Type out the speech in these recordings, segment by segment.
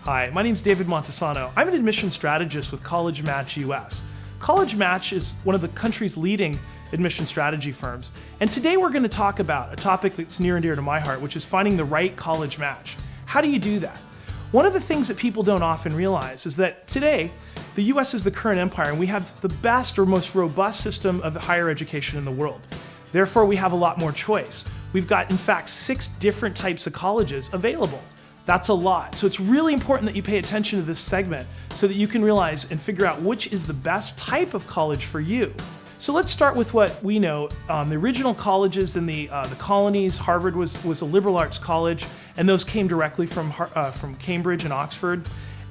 Hi, my name is David Montesano. I'm an admissions strategist with College Match US. College Match is one of the country's leading admission strategy firms. And today we're going to talk about a topic that's near and dear to my heart, which is finding the right college match. How do you do that? One of the things that people don't often realize is that today, the US is the current empire and we have the best or most robust system of higher education in the world. Therefore, we have a lot more choice. We've got, in fact, 6 different types of colleges available. That's a lot. So it's really important that you pay attention to this segment so that you can realize and figure out which is the best type of college for you. So let's start with what we know. The original colleges in the colonies, Harvard was a liberal arts college, and those came directly from Cambridge and Oxford.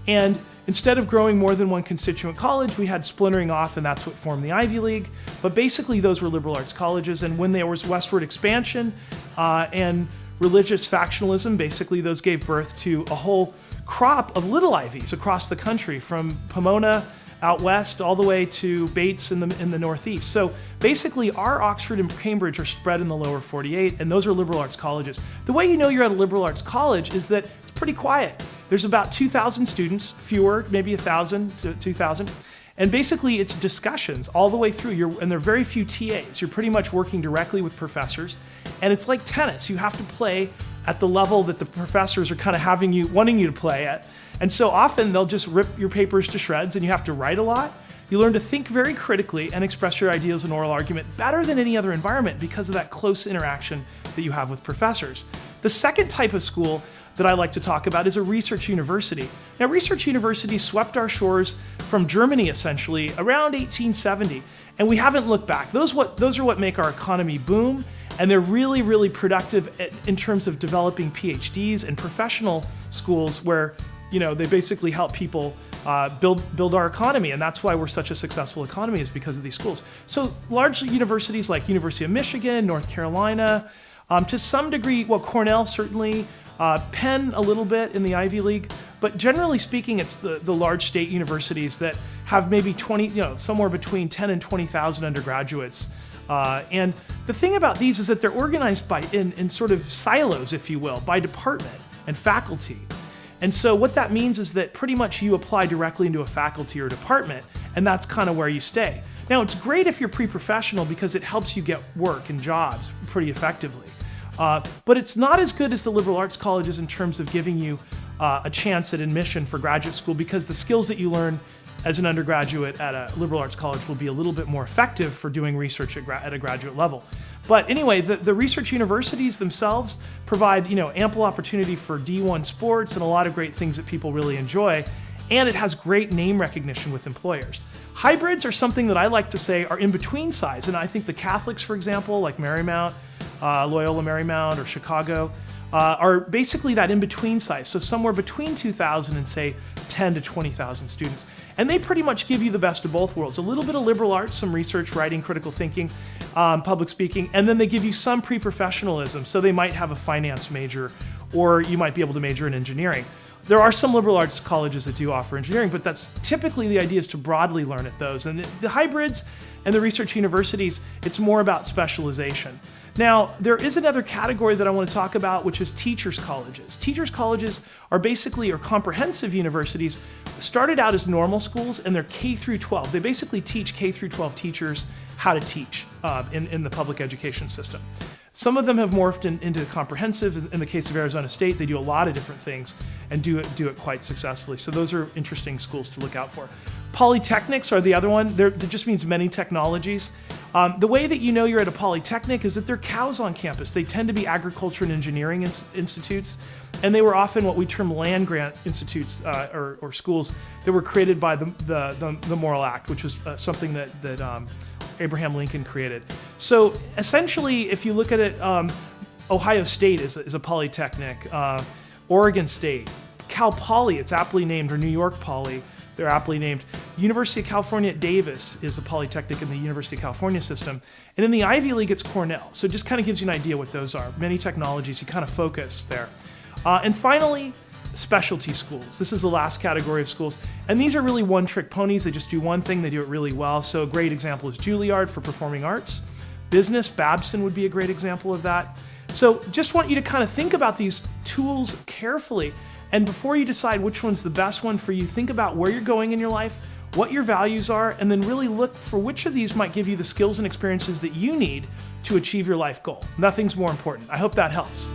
And instead of growing more than one constituent college, we had splintering off, and that's what formed the Ivy League. But basically, those were liberal arts colleges, and when there was westward expansion and religious factionalism, basically those gave birth to a whole crop of little Ivies across the country, from Pomona out west all the way to Bates in the northeast. So basically our Oxford and Cambridge are spread in the lower 48, and those are liberal arts colleges. The way you know you're at a liberal arts college is that it's pretty quiet. There's about 2,000 students, fewer, maybe 1,000 to 2,000. And basically it's discussions all the way through, and there are very few TAs. You're pretty much working directly with professors. And it's like tennis. You have to play at the level that the professors are kind of wanting you to play at. And so often they'll just rip your papers to shreds and you have to write a lot. You learn to think very critically and express your ideas in oral argument better than any other environment because of that close interaction that you have with professors. The second type of school that I like to talk about is a research university. Now, research universities swept our shores from Germany essentially around 1870, and we haven't looked back. Those are what make our economy boom, and they're really, really productive in terms of developing PhDs and professional schools where they basically help people build our economy, and that's why we're such a successful economy, is because of these schools. So largely universities like University of Michigan, North Carolina, to some degree, well, Cornell certainly, Penn a little bit in the Ivy League, but generally speaking, it's the large state universities that have maybe somewhere between 10 and 20,000 undergraduates. And the thing about these is that they're organized in sort of silos, if you will, by department and faculty. And so what that means is that pretty much you apply directly into a faculty or department, and that's kind of where you stay. Now, it's great if you're pre-professional because it helps you get work and jobs pretty effectively. But it's not as good as the liberal arts colleges in terms of giving you a chance at admission for graduate school, because the skills that you learn as an undergraduate at a liberal arts college will be a little bit more effective for doing research at a graduate level. But anyway, the research universities themselves provide ample opportunity for D1 sports and a lot of great things that people really enjoy, and it has great name recognition with employers. Hybrids are something that I like to say are in between size, and I think the Catholics, for example, like Marymount, Loyola Marymount or Chicago, are basically that in-between size, so somewhere between 2,000 and say 10 to 20,000 students. And they pretty much give you the best of both worlds. A little bit of liberal arts, some research, writing, critical thinking, public speaking, and then they give you some pre-professionalism, so they might have a finance major, or you might be able to major in engineering. There are some liberal arts colleges that do offer engineering, but that's typically the idea is to broadly learn at those. And the hybrids and the research universities, it's more about specialization. Now, there is another category that I want to talk about, which is teachers' colleges. Teachers' colleges are comprehensive universities, started out as normal schools, and they're K through 12. They basically teach K through 12 teachers how to teach in the public education system. Some of them have morphed into comprehensive. In the case of Arizona State, they do a lot of different things and do it quite successfully. So those are interesting schools to look out for. Polytechnics are the other one. That just means many technologies. The way that you know you're at a polytechnic is that there are cows on campus. They tend to be agriculture and engineering institutes, and they were often what we term land-grant institutes or schools that were created by the Morrill Act, which was something that Abraham Lincoln created. So essentially, if you look at it, Ohio State is a polytechnic, Oregon State, Cal Poly, it's aptly named, or New York Poly, they're aptly named. University of California at Davis is the polytechnic in the University of California system. And in the Ivy League, it's Cornell. So it just kind of gives you an idea what those are. Many technologies, you kind of focus there. And finally, specialty schools. This is the last category of schools. And these are really one-trick ponies. They just do one thing, they do it really well. So a great example is Juilliard for performing arts. Business, Babson would be a great example of that. So just want you to kind of think about these tools carefully. And before you decide which one's the best one for you, think about where you're going in your life, what your values are, and then really look for which of these might give you the skills and experiences that you need to achieve your life goal. Nothing's more important. I hope that helps.